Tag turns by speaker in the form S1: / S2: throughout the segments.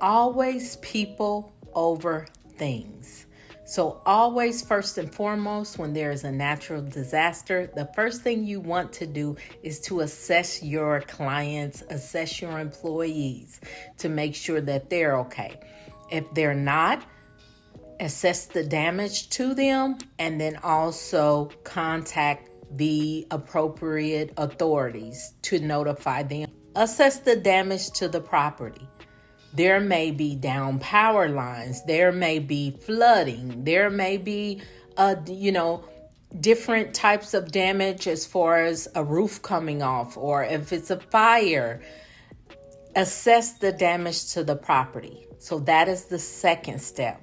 S1: Always people over things. So always, first and foremost, when there is a natural disaster, the first thing you want to do is to assess your clients, assess your employees to make sure that they're okay. If they're not, assess the damage to them and then also contact the appropriate authorities to notify them. Assess the damage to the property. There may be down power lines. There may be flooding. There may be, different types of damage as far as a roof coming off or if it's a fire. Assess the damage to the property. So that is the second step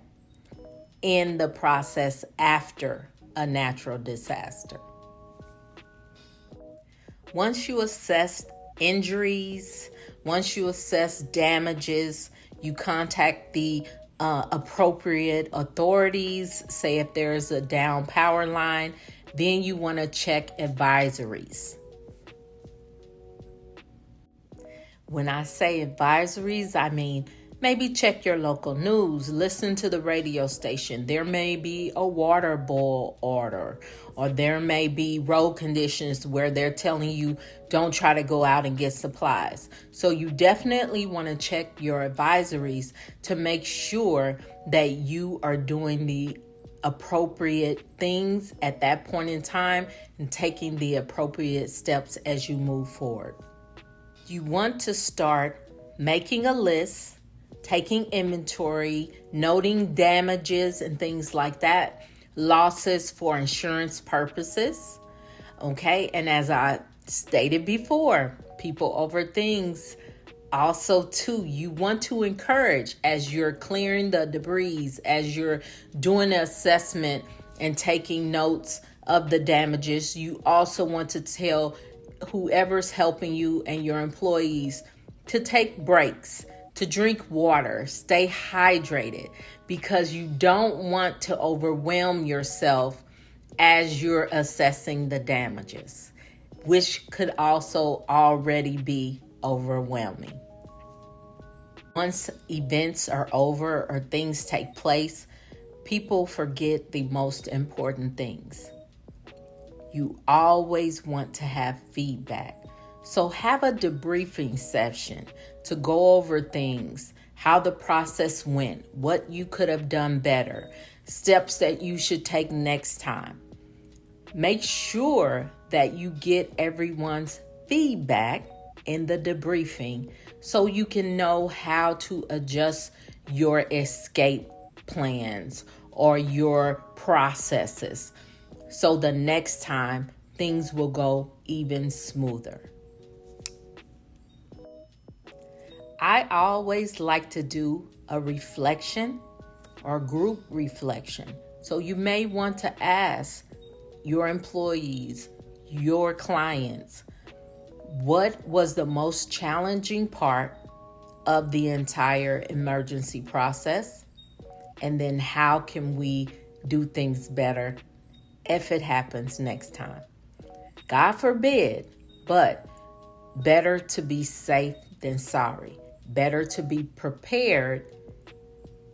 S1: in the process after a natural disaster. Once you assess injuries, once you assess damages, you contact the appropriate authorities, say if there's a down power line, then you want to check advisories. When I say advisories, I mean maybe check your local news, listen to the radio station. There may be a water boil order, or there may be road conditions where they're telling you don't try to go out and get supplies. So you definitely want to check your advisories to make sure that you are doing the appropriate things at that point in time and taking the appropriate steps as you move forward. You want to start making a list, taking inventory, noting damages and things like that, losses for insurance purposes. Okay, and as I stated before, people over things. Also, too, you want to encourage as you're clearing the debris, as you're doing the assessment and taking notes of the damages, you also want to tell whoever's helping you and your employees to take breaks, to drink water, stay hydrated, because you don't want to overwhelm yourself as you're assessing the damages, which could also already be overwhelming. Once events are over or things take place, people forget the most important things. You always want to have feedback. So have a debriefing session to go over things, how the process went, what you could have done better, steps that you should take next time. Make sure that you get everyone's feedback in the debriefing so you can know how to adjust your escape plans or your processes so the next time things will go even smoother. I always like to do a reflection or group reflection. So you may want to ask your employees, your clients, what was the most challenging part of the entire emergency process? And then how can we do things better if it happens next time? God forbid, but better to be safe than sorry. Better to be prepared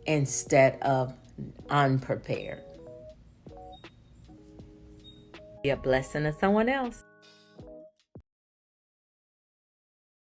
S1: instead of unprepared. Be a blessing to someone else.